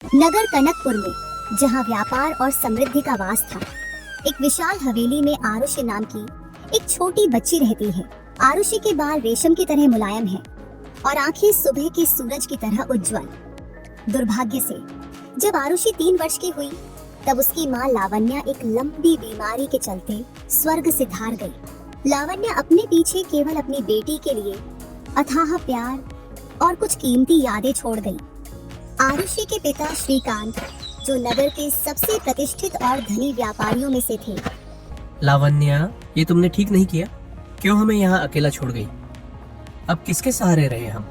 नगर कनकपुर में, जहाँ व्यापार और समृद्धि का वास था, एक विशाल हवेली में आरुषि नाम की एक छोटी बच्ची रहती है। आरुषि के बाल रेशम की तरह मुलायम हैं और आंखें सुबह के सूरज की तरह उज्जवल। दुर्भाग्य से जब आरुषि 3 वर्ष की हुई, तब उसकी माँ लावण्या एक लंबी बीमारी के चलते स्वर्ग से धार गई। लावण्या अपने पीछे केवल अपनी बेटी के लिए अथाह प्यार और कुछ कीमती यादें छोड़ गई। आरुषि के पिता श्रीकांत, जो नगर के सबसे प्रतिष्ठित और धनी व्यापारियों में से थे। लावण्या, ये तुमने ठीक नहीं किया। क्यों हमें यहाँ अकेला छोड़ गई? अब किसके सहारे रहे हम?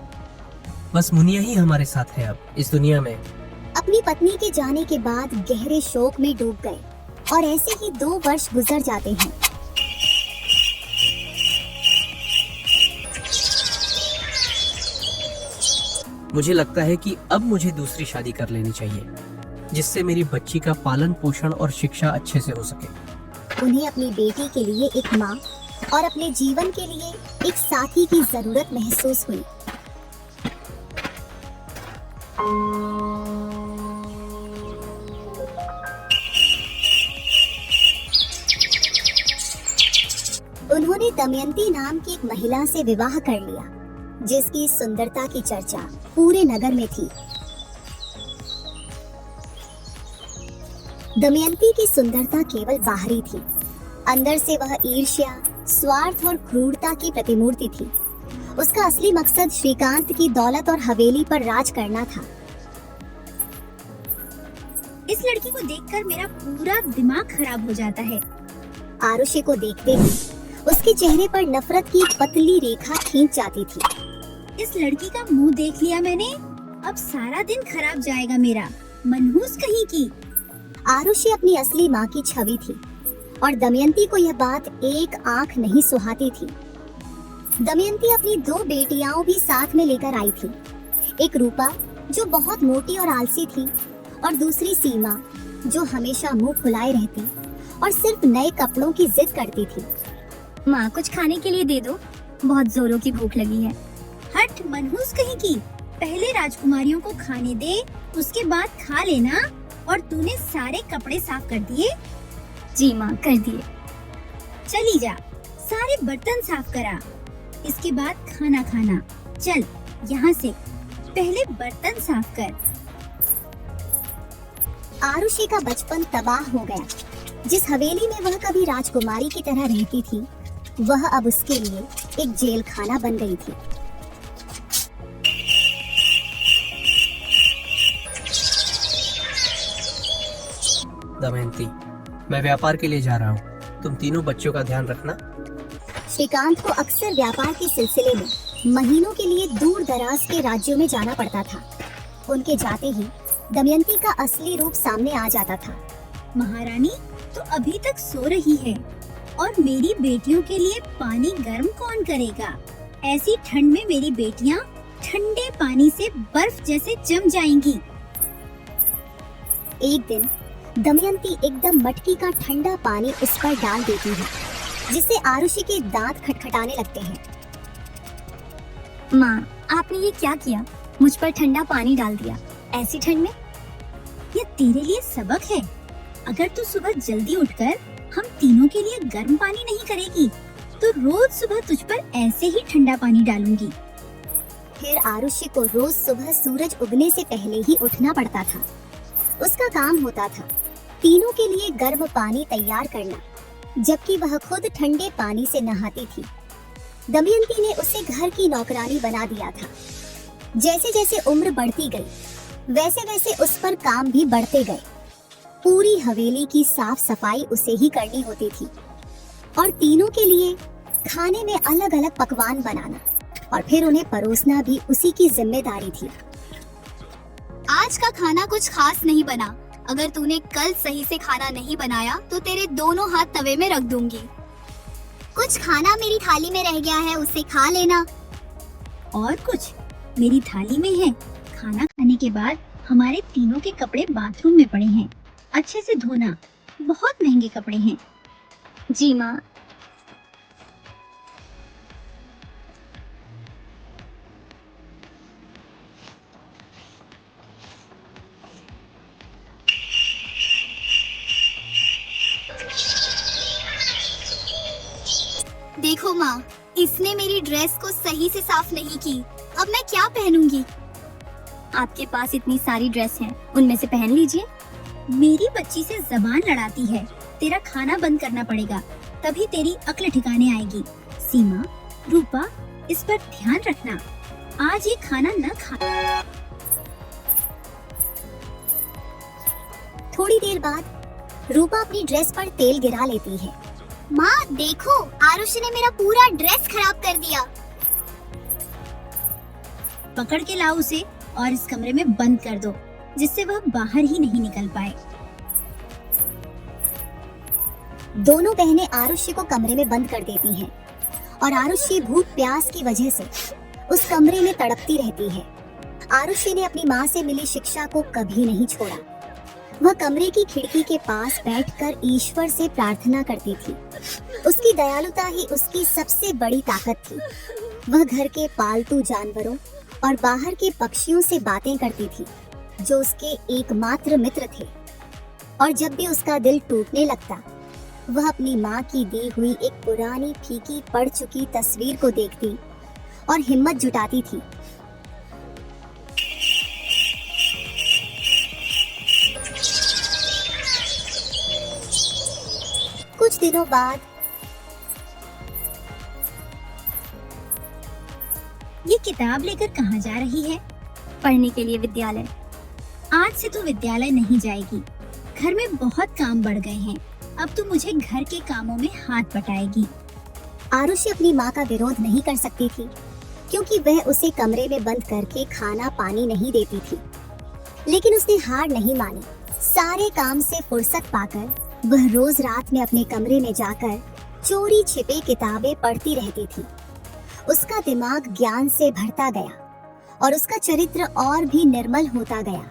बस मुनिया ही हमारे साथ है अब इस दुनिया में। अपनी पत्नी के जाने के बाद गहरे शोक में डूब गए और ऐसे ही 2 वर्ष गुजर जाते हैं। मुझे लगता है कि अब मुझे दूसरी शादी कर लेनी चाहिए, जिससे मेरी बच्ची का पालन पोषण और शिक्षा अच्छे से हो सके। उन्हें अपनी बेटी के लिए एक माँ और अपने जीवन के लिए एक साथी की जरूरत महसूस हुई। उन्होंने दमयंती नाम की एक महिला से विवाह कर लिया, जिसकी सुंदरता की चर्चा पूरे नगर में थी। दमयंती की सुंदरता केवल बाहरी थी, अंदर से वह ईर्ष्या, स्वार्थ और क्रूरता की प्रतिमूर्ति थी। उसका असली मकसद श्रीकांत की दौलत और हवेली पर राज करना था। इस लड़की को देखकर मेरा पूरा दिमाग खराब हो जाता है। आरुषि को देखते ही उसके चेहरे पर नफरत की पतली रेखा खींच जाती थी। इस लड़की का मुंह देख लिया मैंने, अब सारा दिन खराब जाएगा मेरा, मनहूस कहीं की। आरुषि अपनी असली माँ की छवि थी और दमयंती को यह बात एक आंख नहीं सुहाती थी। दमयंती अपनी 2 बेटियां भी साथ में लेकर आई थी। एक रूपा, जो बहुत मोटी और आलसी थी, और दूसरी सीमा, जो हमेशा मुंह फुलाए रहती और सिर्फ नए कपड़ों की जिद करती थी। माँ, कुछ खाने के लिए दे दो, बहुत जोरों की भूख लगी है। हट मनहूस कहीं की, पहले राजकुमारियों को खाने दे, उसके बाद खा लेना। और तूने सारे कपड़े साफ कर दिए? जी माँ, कर दिए। चली जा, सारे बर्तन साफ करा, इसके बाद खाना खाना। चल यहाँ से, पहले बर्तन साफ कर। आरुषि का बचपन तबाह हो गया। जिस हवेली में वह कभी राजकुमारी की तरह रहती थी, वह अब उसके लिए एक जेल खाना बन गई थी। दमयंती, मैं व्यापार के लिए जा रहा हूँ। तुम तीनों बच्चों का ध्यान रखना। श्रीकांत को अक्सर व्यापार के सिलसिले में महीनों के लिए दूर दराज के राज्यों में जाना पड़ता था। उनके जाते ही दमयंती का असली रूप सामने आ जाता था। महारानी तो अभी तक सो रही है और मेरी बेटियों के लिए पानी गर्म कौन करेगा? ऐसी ठंड में मेरी बेटियाँ ठंडे पानी से बर्फ जैसे जम जाएंगी। एक दिन दमयंती एकदम मटकी का ठंडा पानी उस पर डाल देती है, जिससे आरुषि के दांत खटखटाने लगते हैं। माँ, आपने ये क्या किया? मुझ पर ठंडा पानी डाल दिया ऐसी ठंड में। ये तेरे लिए सबक है। अगर तू सुबह जल्दी उठकर हम तीनों के लिए गर्म पानी नहीं करेगी, तो रोज सुबह तुझ पर ऐसे ही ठंडा पानी डालूंगी। फिर आरुषि को रोज सुबह सूरज उगने से पहले ही उठना पड़ता था। उसका काम होता था तीनों के लिए गर्म पानी तैयार करना, जबकि वह खुद ठंडे पानी से नहाती थी। दमयंती ने उसे घर की नौकरानी बना दिया था। जैसे जैसे उम्र बढ़ती गई, वैसे वैसे उस पर काम भी बढ़ते गए। पूरी हवेली की साफ सफाई उसे ही करनी होती थी और तीनों के लिए खाने में अलग अलग पकवान बनाना और फिर उन्हें परोसना भी उसी की जिम्मेदारी थी। आज का खाना कुछ खास नहीं बना। अगर तूने कल सही से खाना नहीं बनाया तो तेरे दोनों हाथ तवे में रख दूंगी। कुछ खाना मेरी थाली में रह गया है, उसे खा लेना। और कुछ मेरी थाली में है। खाना खाने के बाद हमारे तीनों के कपड़े बाथरूम में पड़े हैं, अच्छे से धोना, बहुत महंगे कपड़े हैं। जी माँ। देखो माँ, इसने मेरी ड्रेस को सही से साफ नहीं की। अब मैं क्या पहनूंगी? आपके पास इतनी सारी ड्रेस हैं, उनमें से पहन लीजिए। मेरी बच्ची से जबान लड़ाती है। तेरा खाना बंद करना पड़ेगा, तभी तेरी अक्ल ठिकाने आएगी। सीमा, रूपा, इस पर ध्यान रखना, आज ये खाना न खा। थोड़ी देर बाद रूपा अपनी ड्रेस पर तेल गिरा लेती है। माँ देखो, आरुषि ने मेरा पूरा ड्रेस खराब कर दिया। पकड़ के लाओ उसे और इस कमरे में बंद कर दो, जिससे वह बाहर ही नहीं निकल पाए। दोनों बहनें आरुषि को कमरे में बंद कर देती हैं और आरुषि भूख प्यास की वजह से उस कमरे में तड़पती रहती है। आरुषि ने अपनी माँ से मिली शिक्षा को कभी नहीं छोड़ा। वह कमरे की खिड़की के पास बैठकर ईश्वर से प्रार्थना करती थी। उसकी दयालुता ही उसकी सबसे बड़ी ताकत थी। वह घर के पालतू जानवरों और बाहर के पक्षियों से बातें करती थी, जो उसके एकमात्र मित्र थे। और जब भी उसका दिल टूटने लगता, वह अपनी माँ की दी हुई एक पुरानी फीकी पड़ चुकी तस्वीर को देखती और हिम्मत जुटाती थी। कुछ दिनों बाद ये किताब लेकर कहाँ जा रही है? पढ़ने के लिए विद्यालय। आज से तू विद्यालय नहीं जाएगी। घर में बहुत काम बढ़ गए हैं, अब तू मुझे घर के कामों में हाथ बटाएगी। आरुषि अपनी माँ का विरोध नहीं कर सकती थी, क्योंकि वह उसे कमरे में बंद करके खाना पानी नहीं देती थी। लेकिन उसने हार नहीं मानी। सारे काम से फुर्सत पाकर वह रोज रात में अपने कमरे में जाकर चोरी छिपे किताबें पढ़ती रहती थी। उसका दिमाग ज्ञान से भरता गया और उसका चरित्र और भी निर्मल होता गया।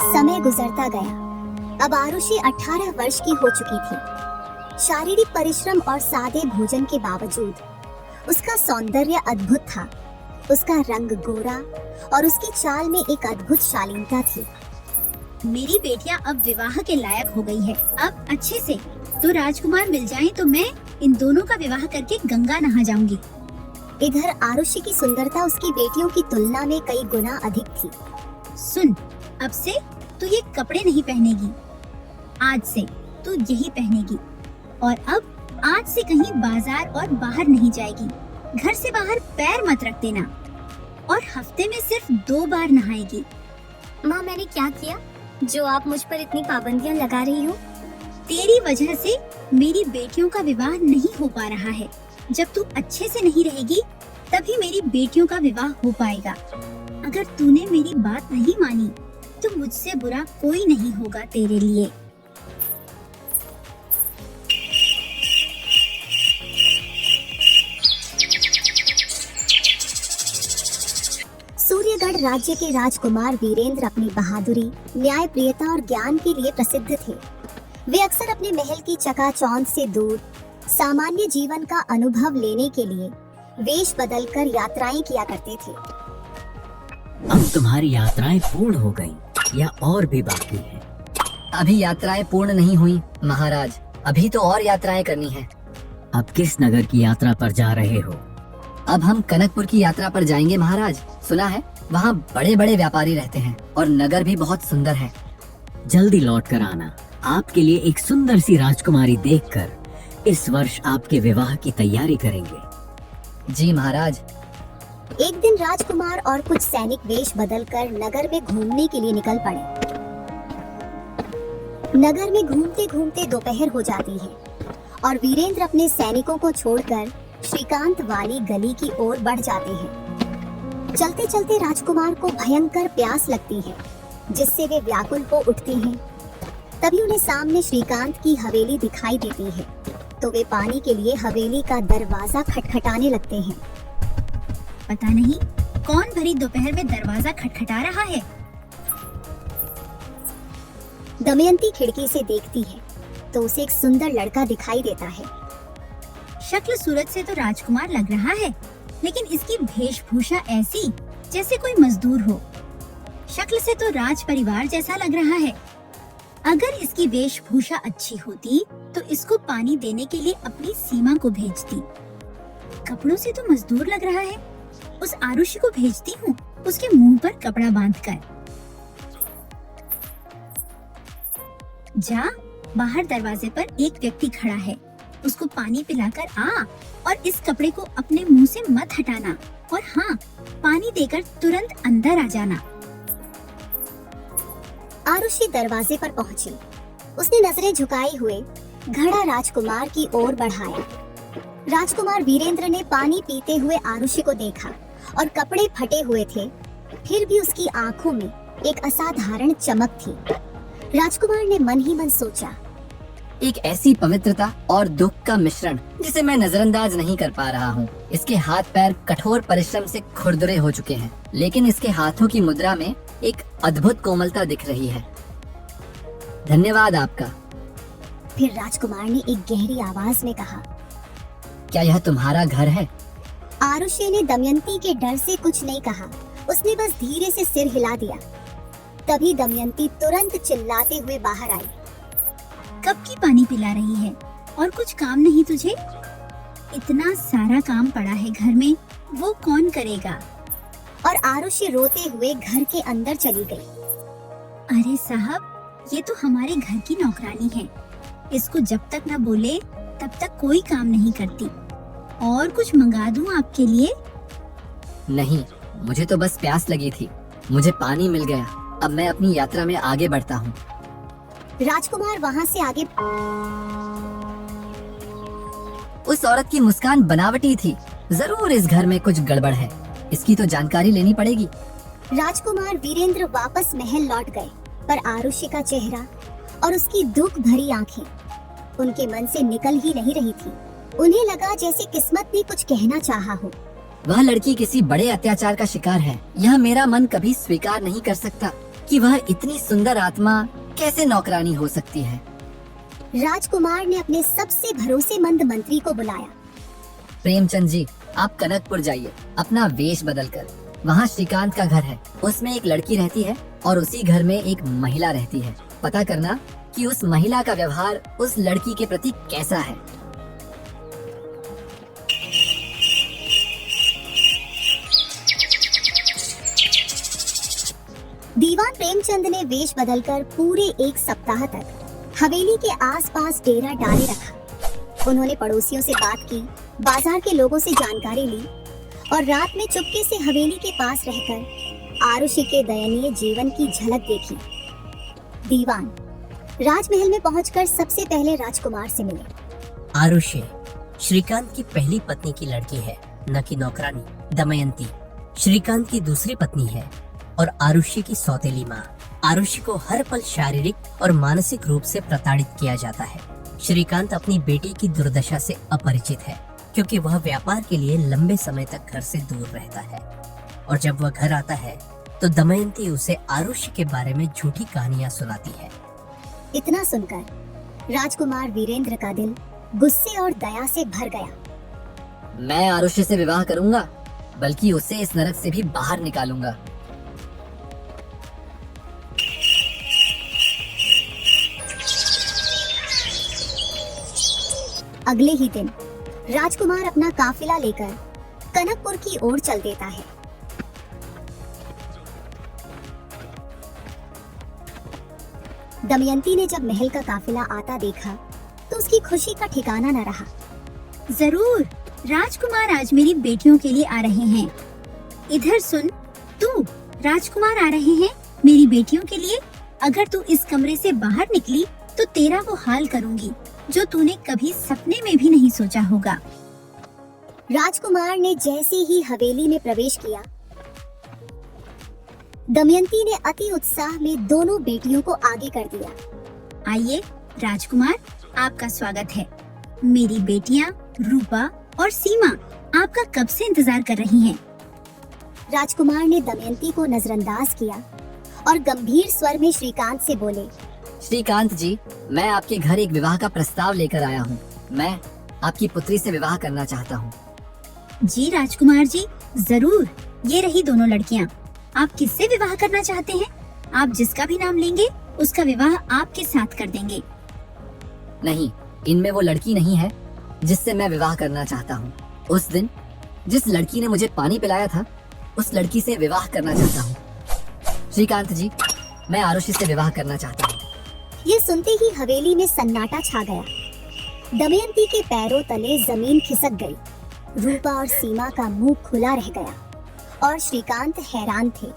समय गुजरता गया। अब आरुषि 18 वर्ष की हो चुकी थी। शारीरिक परिश्रम और सादे भोजन के बावजूद उसका सौंदर्य अद्भुत था। उसका रंग गोरा और उसकी चाल में एक अद्भुत शालीनता थी। मेरी बेटियां अब विवाह के लायक हो गई है। अब अच्छे से तो राजकुमार मिल जाएं तो मैं इन दोनों का विवाह करके गंगा नहा जाऊंगी। इधर आरुषि की सुंदरता उसकी बेटियों की तुलना में कई गुना अधिक थी। सुन, अब से तू ये कपड़े नहीं पहनेगी। आज से तू यही पहनेगी और अब आज से कहीं बाजार और बाहर नहीं जाएगी। घर से बाहर पैर मत रख देना और हफ्ते में सिर्फ 2 बार नहाएगी। माँ, मैंने क्या किया जो आप मुझ पर इतनी पाबंदियाँ लगा रही हो? तेरी वजह से मेरी बेटियों का विवाह नहीं हो पा रहा है। जब तू अच्छे से नहीं रहेगी, तभी मेरी बेटियों का विवाह हो पाएगा। अगर तूने मेरी बात नहीं मानी, तो मुझसे बुरा कोई नहीं होगा तेरे लिए। सूर्यगढ़ राज्य के राजकुमार वीरेंद्र अपनी बहादुरी, न्यायप्रियता और ज्ञान के लिए प्रसिद्ध थे। वे अक्सर अपने महल की चकाचौंध से दूर सामान्य जीवन का अनुभव लेने के लिए वेश बदलकर यात्राएं किया करते थे। अब तुम्हारी यात्राएं पूर्ण हो गईं या और भी बाकी है? अभी यात्राएं पूर्ण नहीं हुई महाराज, अभी तो और यात्राएं करनी है। अब किस नगर की यात्रा पर जा रहे हो? अब हम कनकपुर की यात्रा पर जाएंगे महाराज। सुना है वहाँ बड़े बड़े व्यापारी रहते हैं और नगर भी बहुत सुंदर है। जल्दी लौट कर आना। आपके लिए एक सुंदर सी राजकुमारी देखकर इस वर्ष आपके विवाह की तैयारी करेंगे। जी महाराज। एक दिन राजकुमार और कुछ सैनिक वेश बदलकर नगर में घूमने के लिए निकल पड़े। नगर में घूमते घूमते दोपहर हो जाती है और वीरेंद्र अपने सैनिकों को छोड़कर श्रीकांत वाली गली की ओर बढ़ जाते हैं। चलते चलते राजकुमार को भयंकर प्यास लगती है, जिससे वे व्याकुल हो उठते हैं। तभी उन्हें सामने श्रीकांत की हवेली दिखाई देती है, तो वे पानी के लिए हवेली का दरवाजा खटखटाने लगते हैं। पता नहीं कौन भरी दोपहर में दरवाजा खटखटा रहा है। दमयंती खिड़की से देखती है तो उसे एक सुंदर लड़का दिखाई देता है। शक्ल सूरत से तो राजकुमार लग रहा है, लेकिन इसकी वेशभूषा ऐसी जैसे कोई मजदूर हो। शक्ल से तो राज परिवार जैसा लग रहा है। अगर इसकी वेशभूषा अच्छी होती तो इसको पानी देने के लिए अपनी सीमा को भेजती। कपड़ों से तो मजदूर लग रहा है। उस आरुषि को भेजती हूँ, उसके मुंह पर कपड़ा बांधकर। जा, बाहर दरवाजे पर एक व्यक्ति खड़ा है, उसको पानी पिलाकर आ और इस कपड़े को अपने मुंह से मत हटाना, और हाँ, पानी देकर तुरंत अंदर आ जाना। आरुषि दरवाजे पर पहुंची। उसने नजरें झुकाए हुए घड़ा राजकुमार की ओर बढ़ाया। राजकुमार वीरेंद्र ने पानी पीते हुए आरुषि को देखा और कपड़े फटे हुए थे, फिर भी उसकी आंखों में एक असाधारण चमक थी। राजकुमार ने मन ही मन सोचा, एक ऐसी पवित्रता और दुख का मिश्रण जिसे मैं नजरअंदाज नहीं कर पा रहा हूँ। इसके हाथ पैर कठोर परिश्रम से खुरदुरे हो चुके हैं, लेकिन इसके हाथों की मुद्रा में एक अद्भुत कोमलता दिख रही है। धन्यवाद आपका। फिर राजकुमार ने एक गहरी आवाज में कहा, क्या यह तुम्हारा घर है? आरुषि ने दमयंती के डर से कुछ नहीं कहा। उसने बस धीरे से सिर हिला दिया। तभी दमयंती तुरंत चिल्लाते हुए बाहर आई। कब की पानी पिला रही है और कुछ काम नहीं तुझे? इतना सारा काम पड़ा है घर में, वो कौन करेगा? और आरुषि रोते हुए घर के अंदर चली गई। अरे साहब, ये तो हमारे घर की नौकरानी है। इसको जब तक न बोले तब तक कोई काम नहीं करती। और कुछ मंगा दूं आपके लिए? नहीं, मुझे तो बस प्यास लगी थी। मुझे पानी मिल गया। अब मैं अपनी यात्रा में आगे बढ़ता हूँ। राजकुमार वहाँ से आगे। उस औरत की मुस्कान बनावटी थी। जरूर इस घर में कुछ गड़बड़ है। इसकी तो जानकारी लेनी पड़ेगी। राजकुमार वीरेंद्र वापस महल लौट गए, पर आरुषि का चेहरा और उसकी दुख भरी आंखें उनके मन से निकल ही नहीं रही थी। उन्हें लगा जैसे किस्मत ने कुछ कहना चाहा हो। वह लड़की किसी बड़े अत्याचार का शिकार है। यह मेरा मन कभी स्वीकार नहीं कर सकता कि वह इतनी सुंदर आत्मा कैसे नौकरानी हो सकती है। राजकुमार ने अपने सबसे भरोसेमंद मंत्री को बुलाया। प्रेमचंद जी, आप कनकपुर जाइए, अपना वेश बदलकर। वहाँ श्रीकांत का घर है। उसमें एक लड़की रहती है और उसी घर में एक महिला रहती है। पता करना कि उस महिला का व्यवहार उस लड़की के प्रति कैसा है। दीवान प्रेमचंद ने वेश बदलकर पूरे एक सप्ताह तक हवेली के आसपास डेरा डाले रखा। उन्होंने पड़ोसियों से बात की, बाजार के लोगों से जानकारी ली और रात में चुपके से हवेली के पास रहकर आरुषि के दयनीय जीवन की झलक देखी। दीवान राजमहल में पहुंचकर सबसे पहले राजकुमार से मिले। आरुषि श्रीकांत की पहली पत्नी की लड़की है, न कि नौकरानी। दमयंती श्रीकांत की दूसरी पत्नी है और आरुषि की सौतेली माँ। आरुषि को हर पल शारीरिक और मानसिक रूप से प्रताड़ित किया जाता है। श्रीकांत अपनी बेटी की दुर्दशा से अपरिचित है, क्योंकि वह व्यापार के लिए लंबे समय तक घर से दूर रहता है। और जब वह घर आता है तो दमयंती उसे आरुषि के बारे में झूठी कहानियाँ सुनाती है। इतना सुनकर राजकुमार वीरेंद्र का दिल गुस्से और दया से भर गया। मैं आरुषि से विवाह करूंगा, बल्कि उसे इस नरक से भी बाहर निकालूंगा। अगले ही दिन राजकुमार अपना काफिला लेकर कनकपुर की ओर चल देता है। दमयंती ने जब महल का काफिला आता देखा तो उसकी खुशी का ठिकाना न रहा। जरूर, राजकुमार आज मेरी बेटियों के लिए आ रहे हैं। इधर सुन, तू राजकुमार आ रहे हैं मेरी बेटियों के लिए। अगर तू इस कमरे से बाहर निकली तो तेरा वो हाल करूंगी जो तूने कभी सपने में भी नहीं सोचा होगा। राजकुमार ने जैसे ही हवेली में प्रवेश किया, दमयंती ने अति उत्साह में दोनों बेटियों को आगे कर दिया। आइए राजकुमार, आपका स्वागत है। मेरी बेटियां रूपा और सीमा आपका कब से इंतजार कर रही हैं। राजकुमार ने दमयंती को नजरअंदाज किया और गंभीर स्वर में श्रीकांत से बोले, श्रीकांत जी, मैं आपके घर एक विवाह का प्रस्ताव लेकर आया हूँ। मैं आपकी पुत्री से विवाह करना चाहता हूँ। जी राजकुमार जी, जरूर। ये रही दोनों लड़कियाँ। आप किससे विवाह करना चाहते हैं? आप जिसका भी नाम लेंगे उसका विवाह आपके साथ कर देंगे। नहीं, इनमें वो लड़की नहीं है जिससे मैं विवाह करना चाहता हूँ। उस दिन जिस लड़की ने मुझे पानी पिलाया था, उस लड़की से विवाह करना चाहता हूँ। श्रीकांत जी, मैं आरुषि से विवाह करना चाहता हूँ। ये सुनते ही हवेली में सन्नाटा छा गया। दमयंती के पैरों तले जमीन खिसक गई। रूपा और सीमा का मुंह खुला रह गया और श्रीकांत हैरान थे।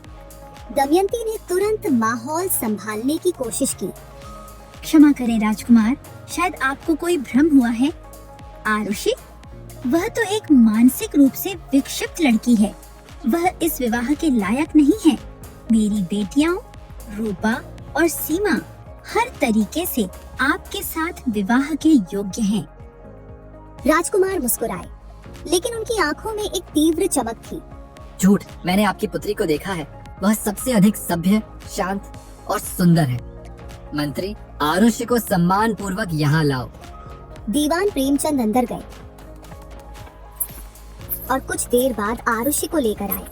दमयंती ने तुरंत माहौल संभालने की कोशिश की। क्षमा करें राजकुमार, शायद आपको कोई भ्रम हुआ है। आरुषि, वह तो एक मानसिक रूप से विक्षिप्त लड़की है। वह इस विवाह के लायक नहीं है। मेरी बेटियां रूपा और सीमा हर तरीके से आपके साथ विवाह के योग्य हैं। राजकुमार मुस्कुराए, लेकिन उनकी आंखों में एक तीव्र चमक थी। झूठ, मैंने आपकी पुत्री को देखा है। वह सबसे अधिक सभ्य, शांत और सुंदर है। मंत्री, आरुषि को सम्मान पूर्वक यहाँ लाओ। दीवान प्रेमचंद अंदर गए और कुछ देर बाद आरुषि को लेकर आए।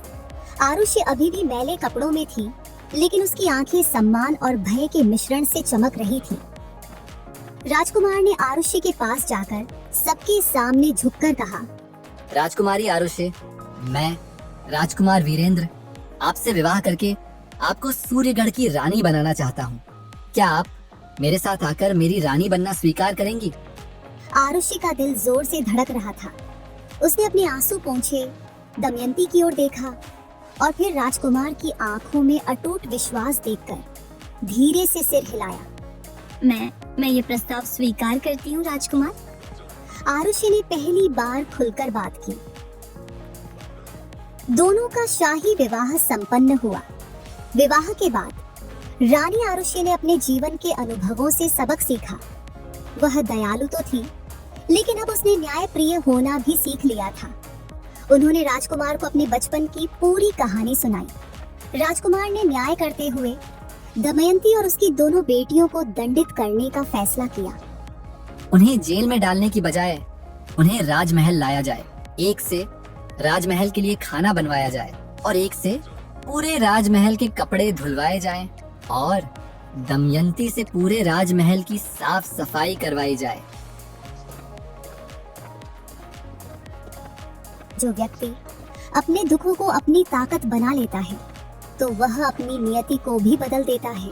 आरुषि अभी भी मैले कपड़ों में थी, लेकिन उसकी आंखें सम्मान और भय के मिश्रण से चमक रही थी। राजकुमार ने आरुषि के पास जाकर सबके सामने झुककर कहा, राजकुमारी आरुषि, मैं राजकुमार वीरेंद्र आपसे विवाह करके आपको सूर्यगढ़ की रानी बनाना चाहता हूँ। क्या आप मेरे साथ आकर मेरी रानी बनना स्वीकार करेंगी? आरुषि का दिल जोर से धड़क रहा था। उसने अपने आंसू पोंछे, दमयंती की ओर देखा और फिर राजकुमार की आंखों में अटूट विश्वास देखकर धीरे से सिर हिलाया। मैं ये प्रस्ताव स्वीकार करती हूँ राजकुमार। आरुषि ने पहली बार खुलकर बात की। दोनों का शाही विवाह संपन्न हुआ। विवाह के बाद रानी आरुषि ने अपने जीवन के अनुभवों से सबक सीखा। वह दयालु तो थी, लेकिन अब उसने न्यायप्रिय होना भी सीख लिया था। उन्होंने राजकुमार को अपने बचपन की पूरी कहानी सुनाई। राजकुमार ने न्याय करते हुए दमयंती और उसकी दोनों बेटियों को दंडित करने का फैसला किया। उन्हें जेल में डालने की बजाय उन्हें राजमहल लाया जाए। एक से राजमहल के लिए खाना बनवाया जाए और एक से पूरे राजमहल के कपड़े धुलवाए जाएं और दमयंती से पूरे राजमहल की साफ सफाई करवाई जाए। जो व्यक्ति अपने दुखों को अपनी ताकत बना लेता है, तो वह अपनी नियति को भी बदल देता है।